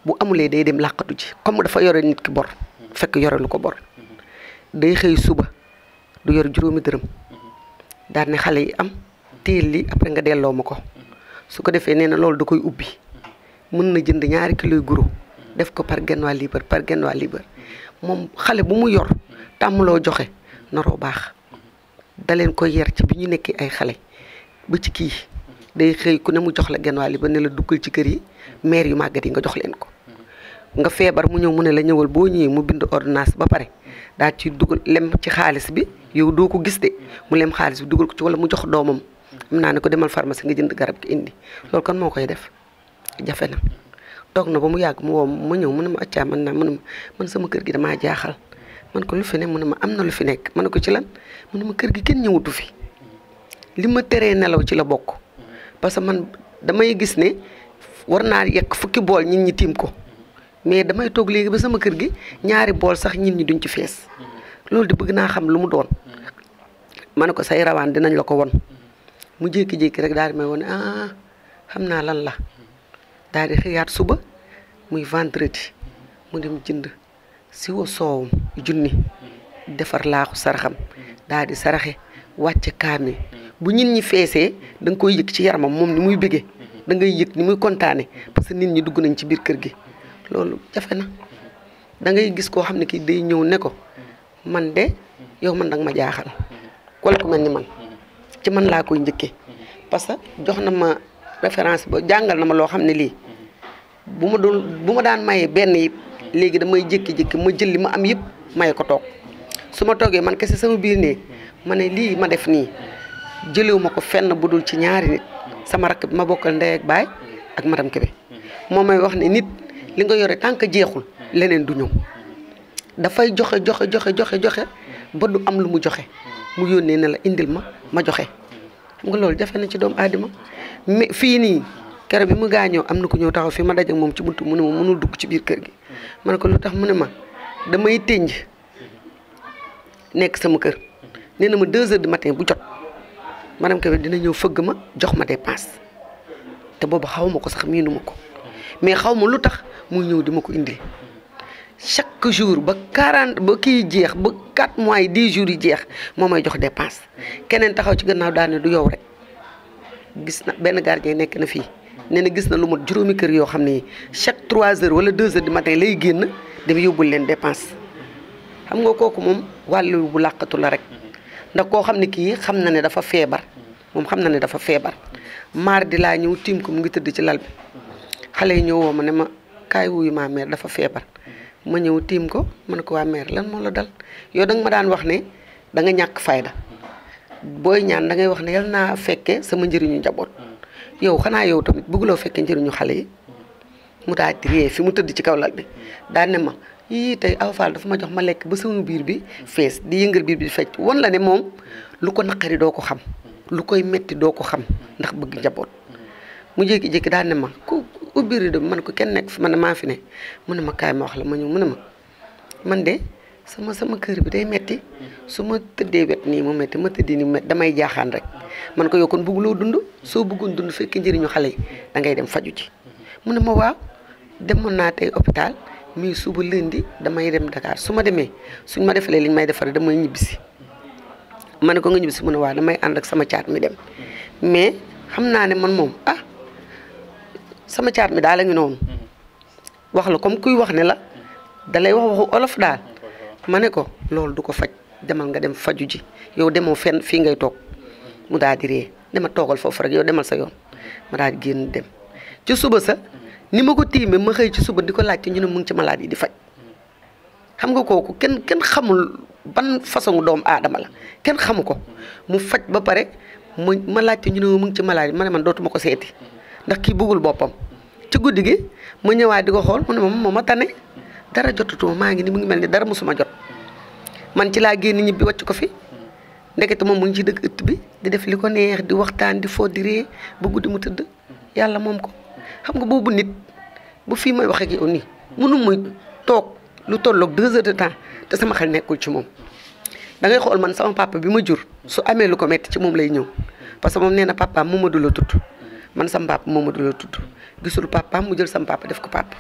bu amulee day dem làqatu ci comme dafa yore nit ki bor fekk yorelu ko bor day xëy suba du yor juróomi dërëm daal ne xale yi am téel li après nga delloo ma ko su ko defee nee na loolu da koy ubbi mën na jënd 2 kilos guro def ko par genn waa liibar moom xale bu mu yor tàmmuloo joxe naroo baax da leen ko yer ci bi ñu nekkee ay xale ba ci kii day xëy ku ne mu jox la genn waa liibar ne la duggal ci kër yi maire yu màggat yi nga jox leen ko nga feebar mu ñëw mu ne la ñëwal boo ñëwee mu bind ordonnance ba pare daa ci dugal lem ci xaalis bi yow doo ko gis de mu lem xaalis bi dugal ko ci wala mu jox doomam am naa ne ko demal pharmacie nga jënd garab gi indi loolu kan moo koy def jafe na toog na ba mu yàgg mu woo ma ñëw mu ne ma accaa man sama kër gi damaa jaaxal man ko lu fi ne mu ne ma am na lu fi nekk ma ne ko ci lan mu ne ma kër gi kenn ñëwutu fi li ma teree nelaw ci la bokk parce que man damay gis ne war naa yekk fukki bool nit ñi tiim ko mais damay toog léegi ba sama kër gi 2 bool sax nit ñi duñ ci fees loolu di bëgg naa xam lu mu doon ma ne ko say rawaan dinañ la ko won mu jékki-jékki rek daal di may wone xam naa lan la daal di xëyaat suba muy vendredi mu dem jënd siwo soowum junni defar laaxu saraxam daal di saraxe wàcce kaami bu nit ñi feesee da nga koy yëg ci yaramam moom ni muy bëggee da ngay yëg ni muy kontaane parce que nit ñi dugg nañ ci biir kër gi loolu jafe na da ngay gis koo xam ne kii day ñëw ne ko man de yow man danga ma jaaxal wala ku mel ni man ci man laa koy njëkkee parce que jox na ma référence ba jàngal na ma loo xam ne lii bu ma daan mayee benn it léegi damay jékki-jékki ma jël li ma am yëpp maye ko toog su ma toogee man kese sama biir ne ma ne lii ma def nii jëlewu ma ko fenn bu dul ci 2 nit sama rakk bi ma bokkal ndey ak baay ak madame Kébé moo may wax ne nit li nga yore tant que jeexul leneen du ñëw dafay joxe ba du am lu mu joxe mu yónnee ne la indil ma joxe xam nga loolu jafe na ci doomu aadama mais fii nii keroog bi mu gaañoo am na ku ñëw taxaw fi ma daje ak moom ci buntu mu ne ma mënul dugg ci biir kër gi ma ne ko lu tax mu ne ma damay tënj nekk sama kër nee na ma 2 heures du matin bu jot madame Kébé dina ñëw fëgg ma jox ma dépense te boobu xaw ma ko sax miinu ma ko mais xaw ma lu tax muy ñëw di ma ko indil chaque jour ba 40 ba kii jeex ba 4 mois yi 10 jours yi jeex moo may jox dépense keneen taxaw ci gannaaw daal ne du yow rek gis na benn gardien nekk na fii nee na gis na lu mot juróomi kër yoo xam ne chaque 3 heures wala 2 heures du matin lay génn dem yóbbul leen dépense xam nga kooku moom wàllu bu làqatu la rek ndax koo xam ne kii xam na ne dafa feebar moom xam na ne dafa feebar mardi laa ñëw tiim ko mu ngi tëdd ci lal bi xale yi ñëw woo ma ne ma kaay wuyu ma mère dafa feebar ma ñëw tiim ko ma ne ko waa mère lan moo la dal yow da nga ma daan wax ne da nga ñàkk fayda booy ñaan da ngay wax ne yal naa fekke sama njëriñu njaboot yow xanaa yow tamit bëgguloo fekke njëriñu xale yi mu daal di ree fi mu tëdd ci kaw lal bi daan ne ma yii tey Awa Fall dafa ma jox ma lekk ba sama biir bi fees di yëngal biir bi di fecc wan la ne moom lu ko naqari doo ko xam lu koy metti doo ko xam ndax bëgg njaboot mu jékki-jékki daan ne ma ku ubbi rido bi man ko kenn nekk fi man maa fi ne mu ne ma kaay ma wax la ma ñëw mu ne ma man de sama kër bi day metti su ma tëddee wet nii mu metti ma tëddee nii mu metti damay jaaxaan rek man ko yow kon bëgguloo dund soo bëggoon dund fekk njëriñu xale yi da ngay dem faju ji mu ne ma waaw demoon naa tey hôpital mais suba lundi damay dem Dakar su ma demee suñ ma defalee liñ may defaree damay ñibbisi ma ne ko nga ñibbisi mu ne waaw damay ànd ak sama caat mi dem mais xam naa ne man moom sama caat mi daal la ngi noonu wax la comme kuy wax ne la dalay wax waxu olof daal ma ne ko loolu du ko faj demal nga dem faju ji yow demoo fenn fii ngay toog mu daal di ree dama toogal foofu rek yow demal sa yoon ma daal di génn dem ci suba sa ni ma ko tiimee ma xëy ci suba di ko laajte ñu ne mu ngi ci malade yi di faj xam nga kooku kenn xamul ban façon doomu aadama la kenn xamu ko mu faj ba pare ma laajte ñu ne mu ngi ci malade yi ma ne man dootuma ko seeti ndax kii bëggul boppam ci guddi gi ma ñëwaat di ko xool mu ne moom ma tane dara jotutuma maa ngi ni mu ngi mel ni dara musuma jot man ci laa génn ñibbi wàcc ko fi ndekete moom mu ngi ci dëkk ëtt bi di def li ko neex di waxtaan di foo di ree ba guddi mu tëdd yàlla moom ko xam nga boobu nit bu fii may wax ak yow nii mënu muy toog lu tolloog 2 heures de temps te sama xel nekkul ci moom da ngay xool man sama papa bi ma jur su amee lu ko metti ci moom lay ñëw parce que moom nee na papa Mamadou la tudd man sama papa Mamadou la tudd gisul papaam mu jël sama papa def ko papa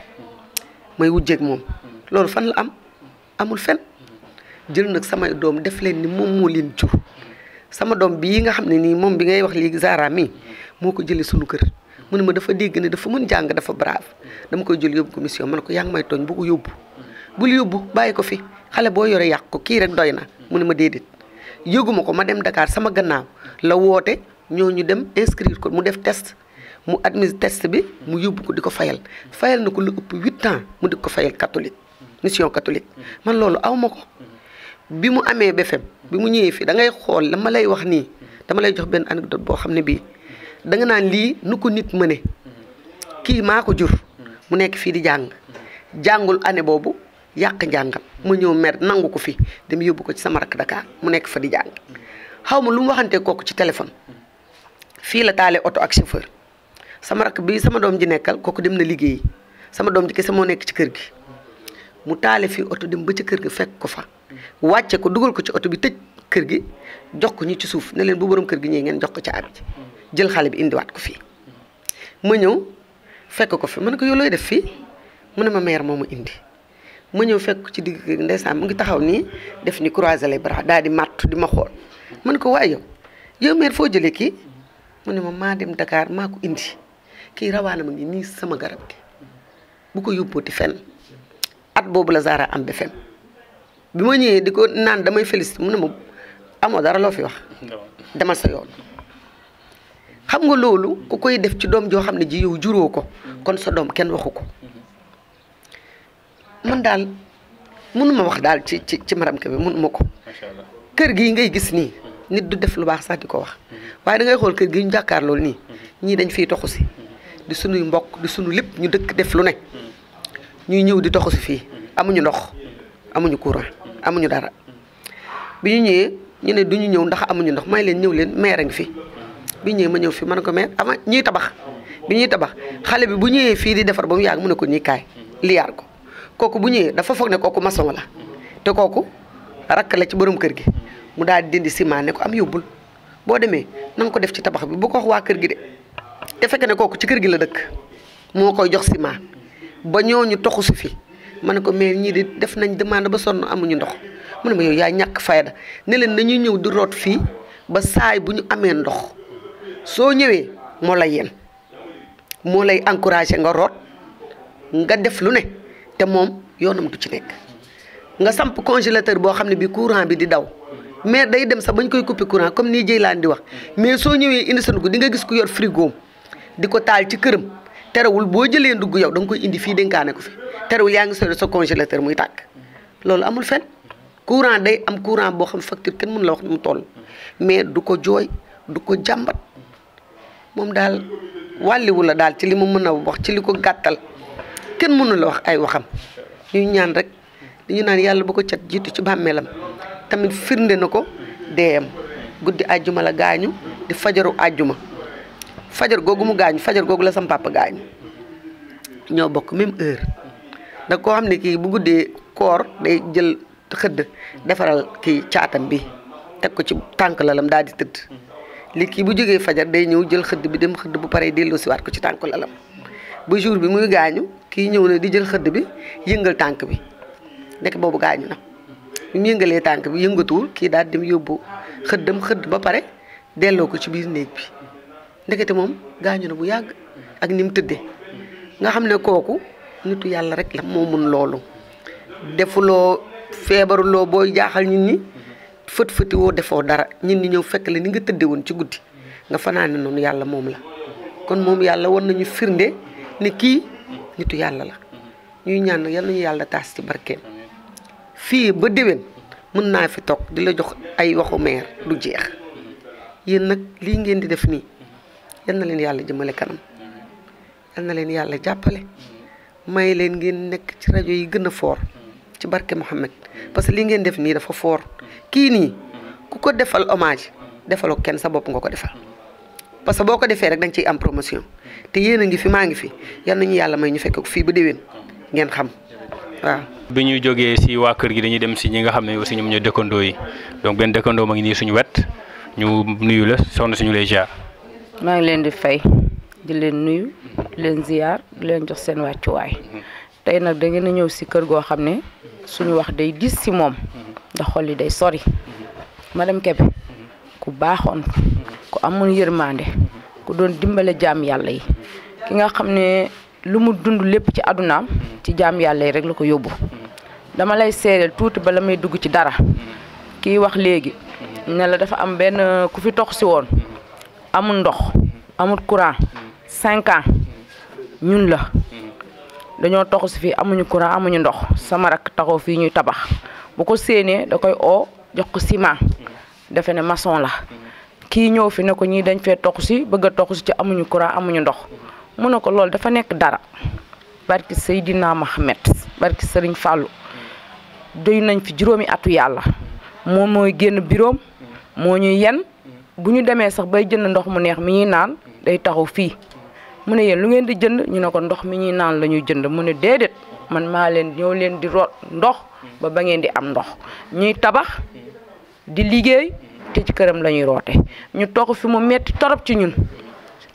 may wujjeeg moom loolu fan la am amul fen jël nag samay doom def leen ni moom moo leen jur sama doom bii nga xam ne nii moom bi ngay wax léegi Zara mi moo ko jëlee sunu kër mu ne ma dafa dégg ne dafa mën jàng dafa brave dama koy jël yóbbu ko mission man ko yaa ngi may tooñ bu ko yóbbu bul yóbbu bàyyi ko fi xale boo yore yàq ko kii rek doy na mu ne ma déedéet yëguma ko ma dem Dakar sama gannaaw la woote ñooñu dem inscrire ko mu def test mu admis test bi mu yóbbu ko di ko fayal na ko lu ëpp 8 ans mu di ko fayal catholique mission catholique man loolu aw ma ko bi mu amee BFEM bi mu ñëwee fii da ngay xool dama lay wax nii dama lay jox benn anecdote boo xam ne bii da nga naan lii nu ko nit mëne kii maa ko jur mu nekk fii di jàng jàngul année boobu yàq njàngam ma ñëw mer nangu ko fi dem yóbbu ko ci sama rakk Dakar mu nekk fa di jàng xaw ma lu mu waxantee kooku ci téléphone fii la taale oto ak chauffeur sama rakk bi sama doom ji nekkal kooku dem na liggéeyi sama doom ji kese moo nekk ci kër gi mu taale fii oto dem ba ci kër gi fekk ko fa wàcce ko dugal ko ci oto bi tëj kër gi jox ko ñi ci suuf ne leen bu borom kër gi ñëwee ngeen jox ko caabi ji jël xale bi indiwaat ko fii ma ñëw fekk ko fi ma ne ko yow looy def fii mu ne ma mère moo ma indi ma ñëw fekk ko ci digg kër gi ndeysaan mu ngi taxaw nii def ni croiser les bras daal di màtt di ma xool ma ne ko waaye yow mère foo jëlee kii mu ne ma maa dem Dakar maa ko indi kii rawaana ma ngi nii sama garab gi bu ko yóbbooti fenn at boobu la Zara am BFEM bi ma ñëwee di ko naan damay félicité mu ne ma amoo dara loo fi wax demal sa yoon xam nga loolu ku koy def ci doom joo xam ne ji yow juróo ko kon sa doom kenn waxu ko man daal mënuma wax daal ci Maram Kébé mënuma ko kër gi ngay gis nii nit du def lu baax sax di ko wax waaye da ngay xool kër gi ñu jàkkaar loolu nii ñii dañ fiy toxu si di sunuy mbokk di sunu lépp ñu dëkk def lu ne ñuy ñëw di toxu si fii amuñu ndox amuñu courant amuñu dara bi ñu ñëwee ñu ne duñu ñëw ndax amuñu ndox may leen ñëw leen maire a ngi fi bi ñëwee ma ñëw fi ma ne ko maire avant ñuy tabax bi ñuy tabax xale bi bu ñëwee fii di defar ba mu yàgg mu ne ko nii kaay liyaar ko kooku bu ñëwee dafa foog ne kooku maçon la te kooku rakk la ci borom kër gi mu daal di dindi ciment ne ko am yóbbul boo demee na nga ko def ci tabax bi bu ko wax waa kër gi de te fekk ne kooku ci kër gi la dëkk moo koy jox ciment ba ñooñu toxu si fi ma ne ko mais ñii di def nañ demande ba sonn amuñu ndox mu ne ma yow yaa ñàkk fayda ne leen nañuy ñëw di root fii ba saay bu ñu amee ndox soo ñëwee moo lay yen moo lay encouragé nga root nga def lu ne te moom yoonam du ci nekk nga samp congélateur boo xam ne bi courant bi di daw mais day dem sax bañ koy couper courant comme nii Jeylaan di wax mais soo ñëwee indi sa ndugg di nga gis ku yor frigo di ko taal ci këram terewul boo jëlee ndugg yow da nga koy indi fii dénkaane ko fi terewul yaa ngi sori sa congélateur muy tàkk loolu amul fen courant day am courant boo xam facture kenn mën la wax ni mu toll mais du ko jooy du ko jàmbat moom daal wàlliwu la daal ci li ma mën a wax ci li ko gàttal kenn mënu la wax ay waxam ñuy ñaan rek dañu naan yàlla bu ko cat jiitu ci bàmmeelam tamit firnde na ko deeyam guddi àjjuma la gaañu di fajaru àjjuma fajar googu mu gaañu fajar googu la sam papa gaañu ñoo bokk même heure da koo xam ne kii bu guddee koor day jël xëdd defaral kii caatam bi teg ko ci tànk lalam daal di tëdd li kii bu jógee fajar day ñëw jël xëdd bi dem xëdd bu paree delloo siwaat ko ci tànk lalam ba jour bi muy gaañu kii ñëw na di jël xëdd bi yëngal tànk bi nekk boobu gaañu na bi mu yëngalee tànk bi yëngatuwul kii daal dem yóbbu xëddam xëdd ba pare delloo ko ci biir néeg bi ndekete moom gaañu na bu yàgg ak ni mu tëddee nga xam ne kooku nitu yàlla rek la moo mun loolu defuloo feebaruloo booy jaaxal nit ñi fët-fëti woo defoo dara nit ñi ñëw fekk la ni nga tëdde woon ci guddi nga fanaane noonu yàlla moom la kon moom yàlla war nañu firnde ne kii nitu yàlla la ñuy ñaan yal nañu yàlla taas ci barkeem fii ba déwén mën naa fi toog di la jox ay waxu meer du jeex yéen nag lii ngeen di def nii yal na leen yàlla jëmale kanam yal na leen yàlla jàppale may leen ngeen nekk ci rajo yi gën a foor ci barke Mouhamed parce que li ngeen def nii dafa foor kii nii ku ko defal hommage defaloo kenn sa bopp nga ko defal parce que boo ko defee rek da nga ciy am promotion te yéen a ngi fi maa ngi fi yal nañu yàlla may ñu fekk ko fii ba déwén ngeen xam waaw. bi ñuy jógee si waa kër gi dañuy dem si ñi nga xam ne aussi ñoom ñooy dëkkandoo yi donc benn dëkkandoo ma ngi nii suñu wet ñu nuyu la soxna suñu lay ziar. maa ngi leen di fay di leen nuyu di leen ziar di leen jox seen wàccuwaay tey nag da ngeen a ñëw si kër goo xam ne suñu wax day dis si moom ndax xol yi day sori madame Kébé ku baaxoon ku amoon yërmande ku doon dimbale jaam yàlla yi ki nga xam ne lu mu dund lépp ci àddunaam ci jaam yàlla yi rek la ko yóbbu dama lay seedeel tuuti ba la may dugg ci dara kii wax léegi ne la dafa am benn ku fi tox si woon amul ndox amul courant 5 ans ñun la dañoo tox si fii amuñu courant amuñu ndox sama rak taxaw fii ñuy tabax bu ko séenee da koy oo jox ko ciment defe ne maçon la kii ñëw fi ne ko ñii dañ fee tox si bëgg a tox si ci amuñu courant amuñu ndox mu ne ko loolu dafa nekk dara barki Seydina Mohamed barki Serigne Fallou doy nañ fi juróomi atu yàlla moom mooy génn biroom moo ñuy yen bu ñu demee sax bay jënd ndox mu neex mi ñuy naan day taxaw fii mu ne yéen lu ngeen di jënd ñu ne ko ndox mi ñuy naan la ñuy jënd mu ne déedéet man maa leen ñëw leen di root ndox ba ngeen di am ndox ñuy tabax di liggéey te ci këram la ñuy roote ñu toog fi mu metti torop ci ñun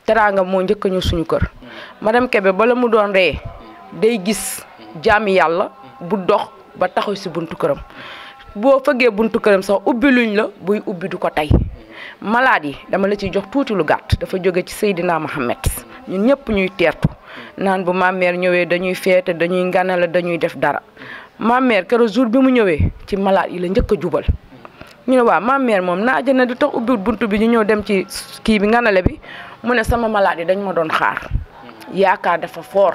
teraanga moo njëkk ñu suñu kër madame Kébé bala mu doon ree day gis jaami yàlla bu dox ba taxaw si buntu këram boo fëggee buntu këram sax ubbi luñ la buy ubbi du ko tey malade yi dama la ciy jox tuuti lu gàtt dafa jóge ci Seydina Mohamed ñun ñëpp ñuy teertu naan bu mameer ñëwee dañuy feete dañuy nganale dañuy def dara mameer keroog jour bi mu ñëwee ci malade yi la njëkk a jubal ñu ne waa mameer moom naaja na di tax ubbi buntu bi ñu ñëw dem ci kii bi nganale bi mu ne sama malade yi dañ ma doon xaar yaakaar dafa foor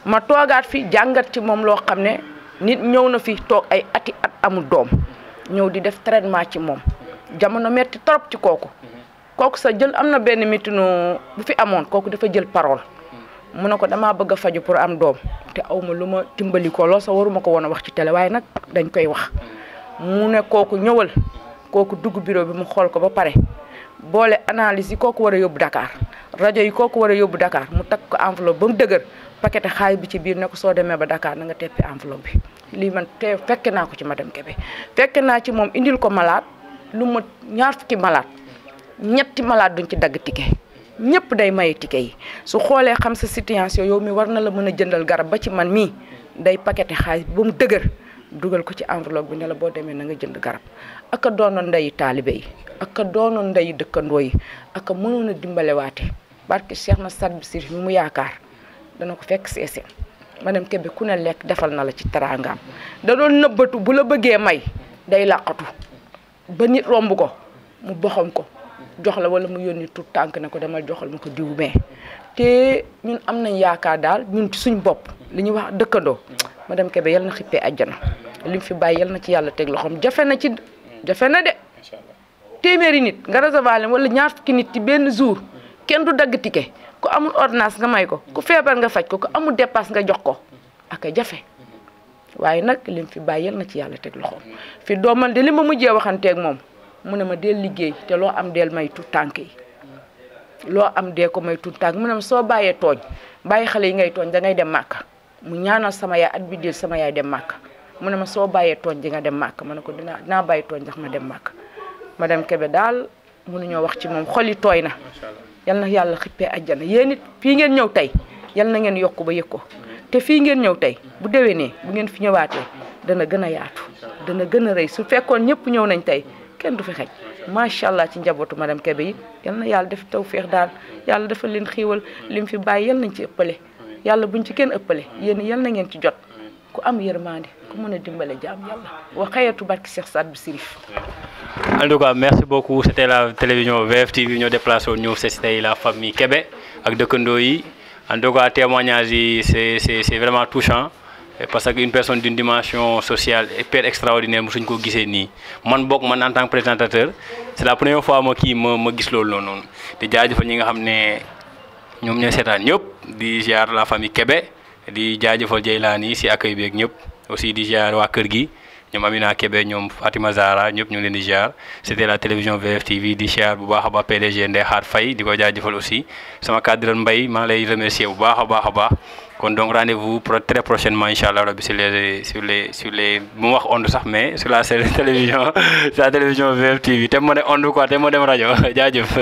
ma toogaat fi jàngat ci moom loo xam ne nit ñëw na fi toog ay ati at amul doom ñëw di def traitement ci moom jamono metti trop ci kooku sa jël am na benn mitinu bu fi amoon kooku dafa jël parole mu ne ko damaa bëgg a faju pour am doom te awma lu ma timbali ko lool sa waruma ko woon a wax ci télé waaye nag dañ koy wax mu ne kooku ñëwal kooku dugg bureau bi mu xool ko ba pare boole analyse yi kooku war a yóbbu Dakar rajo yi kooku war a yóbbu Dakar mu takk ko enveloppe ba mu dëgër paquet xaalis bi ci biir ne ko soo demee ba Dakar na nga teppi enveloppe bi lii man te fekke naa ko ci madame Kébé fekke naa ci moom indil ko malade lu ma ñaar fukki malade ñetti malade duñ ci dagg ticket ñëpp day maye ticket yi su xoolee xam sa situation yow mi war na la mën a jëndal garab ba ci man mii day paquet xaalis ba mu dëgër dugal ko ci enveloppe bi ne la boo demee na nga jënd garab aka doonoon ndeyi taalibe yi aka doonoon ndeyi dëkkandoo yi aka mënoon a dimbalewaate barke Cheikh na Saad Bou Chérif mi mu yaakaar dana ko fekk seeseen madame Kébé ku ne lekk defal na la ci teraangaam da doon nëbbatu bu la bëggee may day làqatu ba nit romb ko mu boxam ko jox la wala mu yónni tout tànk ne ko demal joxal ma ko diw mee te ñun am nañ yaakaar daal ñun ci suñ bopp li ñuy wax dëkkandoo madame Kébé yal na xippee àjjana lim fi bàyyi yal na ci yàlla teg loxoom jafe na de téeméeri nit nga recevoir wala ñaar fukki nit ci benn jour kenn du dagg ticket ku amul ordonnance nga may ko ku feebar nga faj ko ku amul dépasse nga jox ko ak a jafe waaye nag lim fi bàyyi yal na ci yàlla teg loxoom fi doomal de li ma mujjee waxanteeg moom mu ne ma deel liggéey te loo am deel may tout tànk yi loo am dee ko may tout tànk mu ne ma soo bàyyee tooñ bàyyi xale yi ngay tooñ da ngay dem màkk mu ñaanal sama yaay at bi del sama yaay dem màkk mu ne ma soo bàyyee tooñ di nga dem màkk ma ne ko dinaa bàyyi tooñ ndax ma dem màkk madame Kébé daal mënuñoo wax ci moom xol yi tooy na yal na yàlla xippee àjjana yéen it fii ngeen ñëw tey yal na ngeen yokk ba yëg ko te fii ngeen ñëw tey bu déwénee bu ngeen fi ñëwaatee dana gën a yaatu dana gën a rëy su fekkoon ñëpp ñëw nañ tey kenn du fi xej macha allah ci njabootu madame Kébé yi yal na yàlla def tawféex daal yàlla dafa leen xiiwal lim fi bàyyi yal nañ ci ëppale yàlla buñ ci kenn ëppale yéen yal na ngeen ci jot ku am yërmande ku mën a dimbale jaam yàlla wa xayatu barki Cheikh Saad Bou Chérif. En tout cas merci beaucoup c'était la télévision VFtv ñoo déplacé woon ñëw c'est la famille Kébé ak dëkkandoo yi en tout cas témoignage yi c'est vraiment touchant parce que une personne d'une dimension sociale hyper extraordinaire mosuñ ko gisee nii man bokk man en tant que présentateur c'est la première fois ma gis loolu noonu di jaajëfal ñi nga xam ne ñoom ñooy seetaan ñëpp di ziar la famille Kébé di jaajëfal Jeylaani si accueil bi ak ñëpp aussi di ziar waa kër gi ñoom Amina Kébé ñoom Fatima Zara ñëpp ñu ngi leen di ziar c'était la télévision VFtv di ziar bu baax a baax PDG Ndeye Khar Faye di ko jaajëfal aussi sama cadre Mbaye maa ngi lay remercier bu baax a baax kon donc rendez-vous très prochainement inchallah rabbi sur les bu ma wax onde sax mais sur la télévision VFtv te ma ne onde quoi te ma dem rajo jaajëf